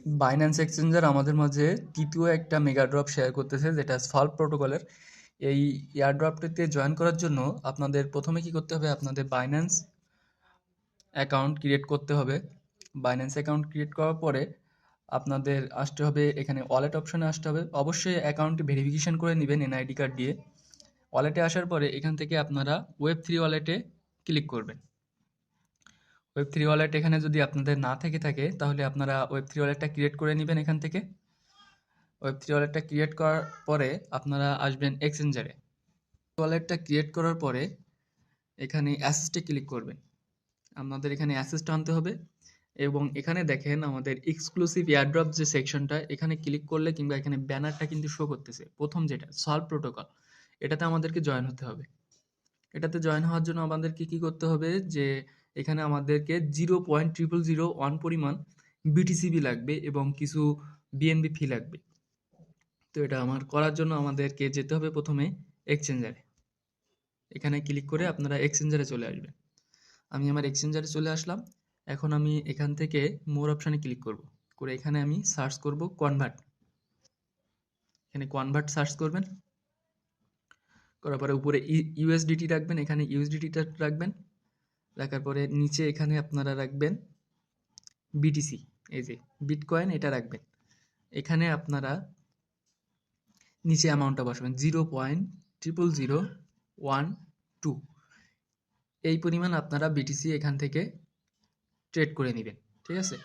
Binance exchanger আমাদের মাঝে তৃতীয় একটা মেগা ড্রপ শেয়ার করতেছে, যেটা সল্ভ প্রোটোকলের। এই এয়ার ড্রপটিতে জয়েন করার জন্য আপনাদের প্রথমে কি করতে হবে, আপনাদের বাইন্যান্স অ্যাকাউন্ট ক্রিয়েট করতে হবে। বাইন্যান্স অ্যাকাউন্ট ক্রিয়েট করার পরে আপনাদের আসতে হবে, এখানে ওয়ালেট অপশনে আসতে হবে। অবশ্যই অ্যাকাউন্টটি ভেরিফিকেশন করে নেবেন এনআইডি কার্ড দিয়ে। ওয়ালেটে আসার পরে এখান থেকে আপনারা ওয়েব3 ওয়ালেটে ক্লিক করবেন। ওয়েব3 ওয়ালেট এখানে যদি আপনাদের না থেকে থাকে তাহলে আপনারা ওয়েব3 ওয়ালেটটা ক্রিয়েট করে নেবেন। এখান থেকে ওয়েব3 ওয়ালেটটা ক্রিয়েট করার পরে আপনারা আসবেন এক্সচেঞ্জারে। ওয়ালেটটা ক্রিয়েট করার পরে এখানে অ্যাসেস্টে ক্লিক করবেন। আপনাদের এখানে অ্যাসেস্ট আনতে হবে এবং এখানে দেখেন আমাদের এক্সক্লুসিভ এয়ারড্রপ যে সেকশনটা, এখানে ক্লিক করলে কিংবা এখানে ব্যানারটা কিন্তু শো করতেছে প্রথম যেটা সলভ প্রোটোকল, এটাতে আমাদেরকে জয়েন হতে হবে। এটাতে জয়েন হওয়ার জন্য আমাদেরকে কি করতে হবে, যে এখানে আমাদেরকে 0.0001 পরিমাণ বিটিসিবি লাগবে এবং কিছু বিএনবি ফি লাগবে। তো এটা আমার করার জন্য আমাদেরকে যেতে হবে প্রথমে এক্সচেঞ্জারে। এখানে ক্লিক করে আপনারা এক্সচেঞ্জারে চলে আসবেন। আমি আমার এক্সচেঞ্জারে চলে আসলাম। এখন আমি এখান থেকে মোর অপশানে ক্লিক করব, করে এখানে আমি সার্চ করব কনভার্ট। এখানে কনভার্ট সার্চ করবেন, করার পরে উপরে ইউএসডিটি রাখবেন, এখানে ইউএসডিটিটা রাখবেন। রাখার পরে নিচে এখানে আপনারা রাখবেন বিটিসি, এই যে বিটকয়েন, এটা রাখবেন। এখানে আপনারা নিচে অ্যামাউন্টটা বসাবেন 0.0001 এই পরিমাণ আপনারা বিটিসি এখান থেকে ট্রেড করে নেবেন। ঠিক আছে,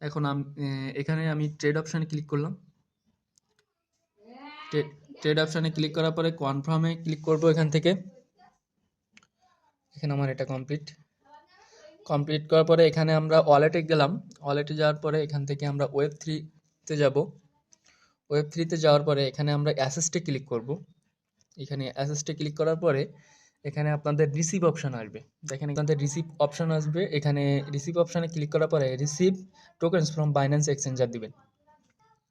এখন এখানে আমি ট্রেড অপশানে ক্লিক করলাম। ট্রেড অপশানে ক্লিক করার পরে কনফার্মে ক্লিক করব এখান থেকে। এখানে আমার এটা কমপ্লিট করার পরে এখানে আমরা ওয়ালেটে গেলাম। ওয়ালেটে যাওয়ার পরে এখান থেকে আমরা ওয়েব3তে যাব। ওয়েব3তে যাওয়ার পরে এখানে আমরা অ্যাসেস্টে ক্লিক করব। এখানে অ্যাসেস্টে ক্লিক করার পরে এখানে আপনাদের রিসিভ অপশান আসবে। দেখেন এখানে রিসিভ অপশান আসবে। এখানে রিসিভ অপশানে ক্লিক করার পরে receive tokens from Binance exchanger দিবেন।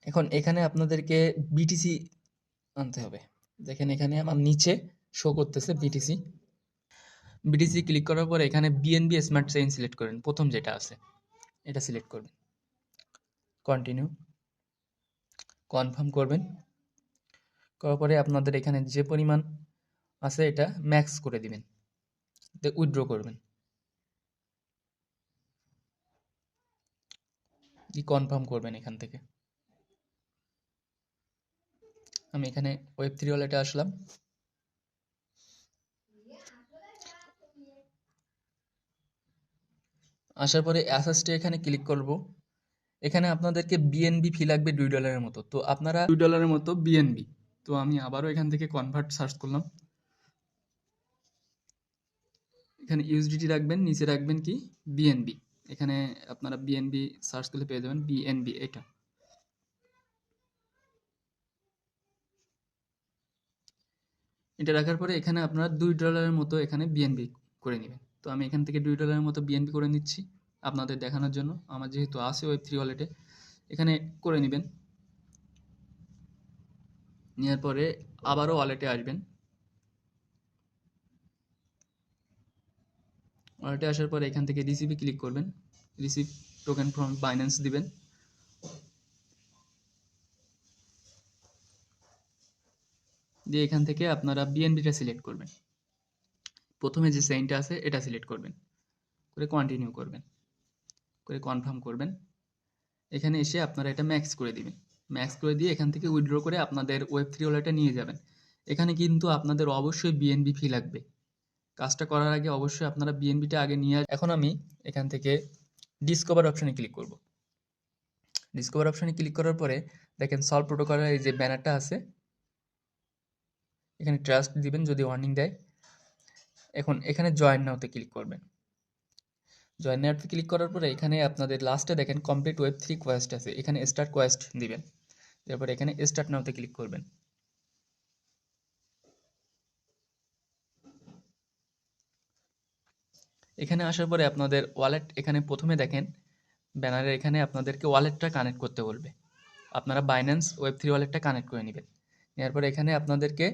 এখন এখানে আপনাদেরকে বিটিসি আনতে হবে। দেখেন এখানে আমার নিচে শো করতেছে বিটিসি। বিটিসি ক্লিক করার পরে এখানে বিএনবি স্মার্ট চেইন সিলেক্ট করেন, প্রথম যেটা আছে এটা সিলেক্ট করবেন। কন্টিনিউ, কনফার্ম করবেন। করার পরে আপনাদের এখানে যে পরিমাণ আছে এটা ম্যাক্স করে দিবেন, উইথড্র করবেন। কনফার্ম করবেন এখান থেকে। আমি এখানে ওয়েব3 ওয়ালেটে আসলাম। আসার পরে অ্যাসেস্টে এখানে ক্লিক করব। এখানে আপনাদেরকে বিএনবি ফি লাগবে $2 মতো, তো আপনারা $2 মতো বিএনবি। তো আমি আবারও এখান থেকে কনভার্ট সার্চ করলাম। এখানে ইউএসডিটি রাখবেন, নিচে রাখবেন কি বিএনবি। এখানে আপনারা বিএনবি সার্চ করলে পেয়ে যাবেন বিএনবি। এটা রাখার পরে এখানে আপনারা $2 মতো এখানে বিএনবি করে নেবেন। তো আমি এখান থেকে $2 মতো বিএনবি করে নিচ্ছি আপনাদের দেখানোর জন্য। আমার যেহেতু আছে ওয়েব3 ওয়ালেটে, এখানে করে নেবেন। নেওয়ার পরে আবারও ওয়ালেটে আসবেন। ওয়ালেটে আসার পরে এখান থেকে রিসিভে ক্লিক করবেন। রিসিভ টোকেন ফ্রম বাইন্যান্স দিবেন। দিয়ে এখান থেকে আপনারা বিএনবিটা সিলেক্ট করবেন। প্রথমে যে চেইনটা আছে এটা সিলেক্ট করবেন, করে কন্টিনিউ করবেন, করে কনফার্ম করবেন। এখানে এসে আপনারা এটা ম্যাক্স করে দিবেন। ম্যাক্স করে দিয়ে এখান থেকে উইথড্র করে আপনাদের ওয়েব3 ওয়ালেটে নিয়ে যাবেন। এখানে কিন্তু আপনাদের অবশ্যই বিএনবি ফি লাগবে। কাজটা করার আগে অবশ্যই আপনারা বিএনবিটা আগে নিয়ে এখন আমি এখান থেকে ডিসকভার অপশানে ক্লিক করব। ডিসকভার অপশানে ক্লিক করার পরে দেখেন সলভ প্রোটোকলের এই যে ব্যানারটা আছে, এখানে ট্রাস্ট দিবেন যদি ওয়ার্নিং দেয়। এখন এখানে জয়েন নাওতে ক্লিক করবেন। জয়েন নাওতে ক্লিক করার পরে এখানে আপনাদের লাস্টে দেখেন কমপ্লিট ওয়েব3 কোয়েস্ট আছে, এখানে স্টার্ট কোয়েস্ট দিবেন। তারপর এখানে স্টার্ট নাওতে ক্লিক করবেন। এখানে আসার পরে আপনাদের ওয়ালেট এখানে প্রথমে দেখেন ব্যানারের এখানে আপনাদেরকে ওয়ালেটটা কানেক্ট করতে বলবে। আপনারা বাইন্যান্স ওয়েব3 ওয়ালেটটা কানেক্ট করে নেবেন। নেওয়ার পরে এখানে আপনাদেরকে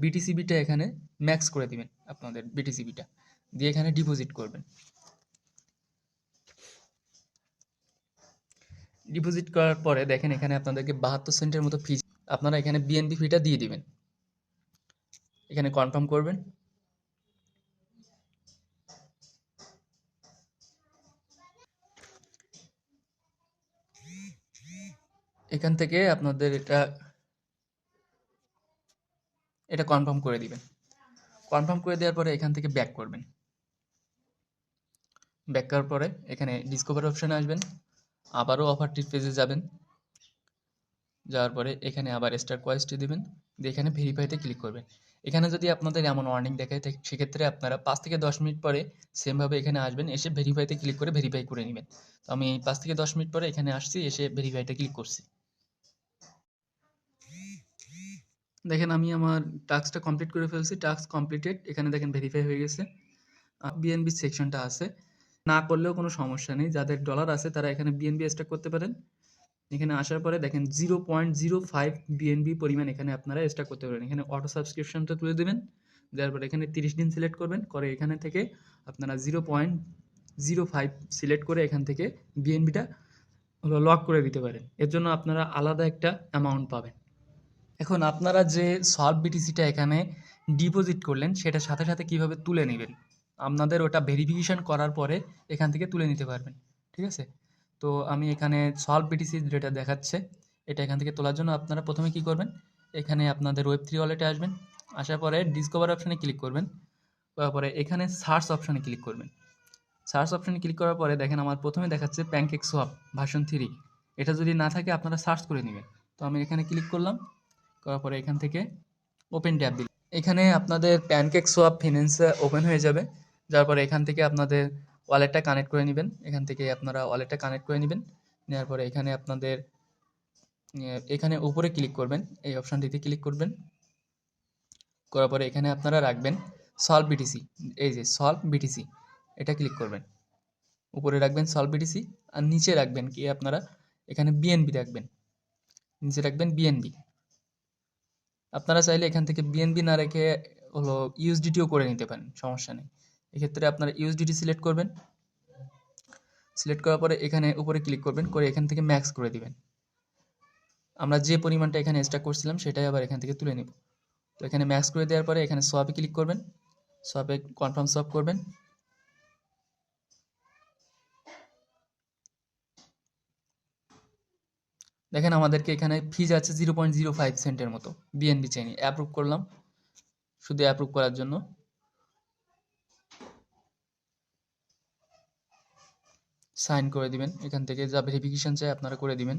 বিটিসিবিটা এখানে ম্যাক্স করে দিবেন, আপনাদের বিটিসিবিটা দিয়ে এখানে ডিপোজিট করবেন। ডিপোজিট করার পরে দেখেন এখানে আপনাদেরকে 72 সেন্টের মতো ফি, আপনারা এখানে বিএনবি ফিটা দিয়ে দিবেন। এখানে কনফার্ম করবেন। এখান থেকে আপনাদের এটা কনফার্ম করে দিবেন। কনফার্ম করে দেওয়ার পরে এখান থেকে ব্যাক করবেন। ব্যাক করার পরে এখানে ডিসকভার অপশানে আসবেন, আবারও অফারটির পেজে যাবেন। যাওয়ার পরে এখানে আবার স্টার কোয়েস্টে দিবেন, দিয়ে এখানে ভেরিফাইতে ক্লিক করবেন। এখানে যদি আপনাদের এমন ওয়ার্নিং দেখায় সেক্ষেত্রে আপনারা 5 থেকে 10 মিনিট পরে সেমভাবে এখানে আসবেন, এসে ভেরিফাইতে ক্লিক করে ভেরিফাই করে নেবেন। তো আমি 5 থেকে 10 মিনিট পরে এখানে আসছি, এসে ভেরিফাইতে ক্লিক করছি। দেখেন আমি আমার টাস্কটা কমপ্লিট করে ফেলছি, টাস্ক কমপ্লিটেড। এখানে দেখেন ভেরিফাই হয়ে গেছে। বিএনবি সেকশনটা আছে, না করলেও কোনো সমস্যা নেই। যাদের ডলার আছে তারা এখানে বিএনবি স্টক করতে পারেন। এখানে আসার পরে দেখেন 0.05 বিএনবি পরিমাণ এখানে আপনারা স্টক করতে পারেন। এখানে অটো সাবস্ক্রিপশনটা তুলে দেবেন, দেওয়ার পরে এখানে 30 দিন সিলেক্ট করবেন, করে এখানে থেকে আপনারা 0.05 সিলেক্ট করে এখান থেকে বিএনবিটা হলো লক করে দিতে পারেন। এর জন্য আপনারা আলাদা একটা অ্যামাউন্ট পাবেন। এখন আপনারা যে সলভ বিটিসিটা এখানে ডিপোজিট করলেন সেটার সাথে সাথে কিভাবে তুলে নেবেন, আপনাদের ওটা ভেরিফিকেশন করার পরে এখান থেকে তুলে নিতে পারবেন। ঠিক আছে, তো আমি এখানে সলভ বিটিসি যেটা দেখাচ্ছে এটা এখান থেকে তোলার জন্য আপনারা প্রথমে কি করবেন, এখানে আপনাদের ওয়েব3 ওয়ালেটে আসবেন। আসার পরে ডিসকভার অপশানে ক্লিক করবেন, তারপরে এখানে সার্চ অপশানে ক্লিক করবেন। সার্চ অপশানে ক্লিক করার পরে দেখেন আমার প্রথমে দেখাচ্ছে প্যানকেক সোয়াপ ভার্সন 3। এটা যদি না থাকে আপনারা সার্চ করে নেবেন। তো আমি এখানে ক্লিক করলাম, করার পরে এখান থেকে ওপেন ট্যাব দিন। এখানে আপনাদের প্যানকেক সোয়াপ ফিন্যান্স ওপেন হয়ে যাবে। যার পরে এখান থেকে আপনাদের ওয়ালেটটা কানেক্ট করে নেবেন। এখান থেকে আপনারা ওয়ালেটটা কানেক্ট করে নেবেন। নেওয়ার পরে এখানে আপনাদের এখানে উপরে ক্লিক করবেন, এই অপশানটিতে ক্লিক করবেন। করার পরে এখানে আপনারা রাখবেন সলভ বিটিসি, এই যে সলভ বিটিসি এটা ক্লিক করবেন। উপরে রাখবেন সলভ বিটিসি, আর নিচে রাখবেন কি আপনারা এখানে বিএনবি রাখবেন, নিচে রাখবেন বিএনবি। আপনারা চাইলে এখান থেকে বিএনবি না রেখে হলো ইউএসডিটিও করে নিতে পারেন, সমস্যা নেই। এক্ষেত্রে আপনারা ইউএসডিটি সিলেক্ট করবেন। সিলেক্ট করার পরে এখানে উপরে ক্লিক করবেন, করে এখান থেকে ম্যাক্স করে দিবেন। আমরা যে পরিমাণটা এখানে স্টক করছিলাম সেটাই আবার এখান থেকে তুলে নিব। তো এখানে ম্যাক্স করে দেওয়ার পরে এখানে সোয়াপে ক্লিক করবেন, সোয়াপে কনফার্ম সোয়াপ করবেন। দেখেন আমাদেরকে এখানে ফিজ আছে 0.05 সেন্টের মতো বিএনবি চেইনি। অ্যাপ্রুভ করলাম, শুধু অ্যাপ্রুভ করার জন্য। সাইন করে দিবেন, এখান থেকে যা ভেরিফিকেশন চাই আপনারা করে দিবেন।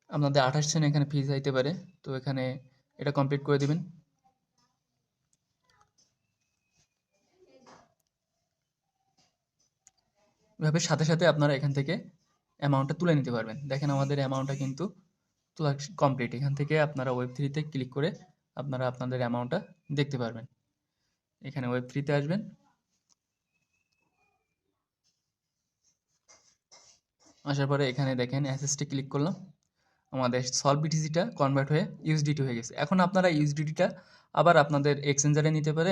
আপনাদের 28 সেন্ট এখানে ফিজ আইতে পারে, তো এখানে এটা কমপ্লিট করে দিবেন। এভাবে সাথে সাথে আপনারা এখান থেকে অ্যামাউন্টটা তুলে নিতে পারবেন। দেখেন আমাদের অ্যামাউন্টটা কিন্তু তোলা কমপ্লিট। এখান থেকে আপনারা ওয়েব3তে ক্লিক করে আপনারা আপনাদের অ্যামাউন্টটা দেখতে পারবেন। এখানে ওয়েব3তে আসবেন, আসার পরে এখানে দেখেন অ্যাসেসটে ক্লিক করলাম, আমাদের সলভ বিটিসিটা কনভার্ট হয়ে ইউএসডিটি হয়ে গেছে। এখন আপনারা ইউএসডিটিটা আবার আপনাদের এক্সচেঞ্জারে নিতে পারেন।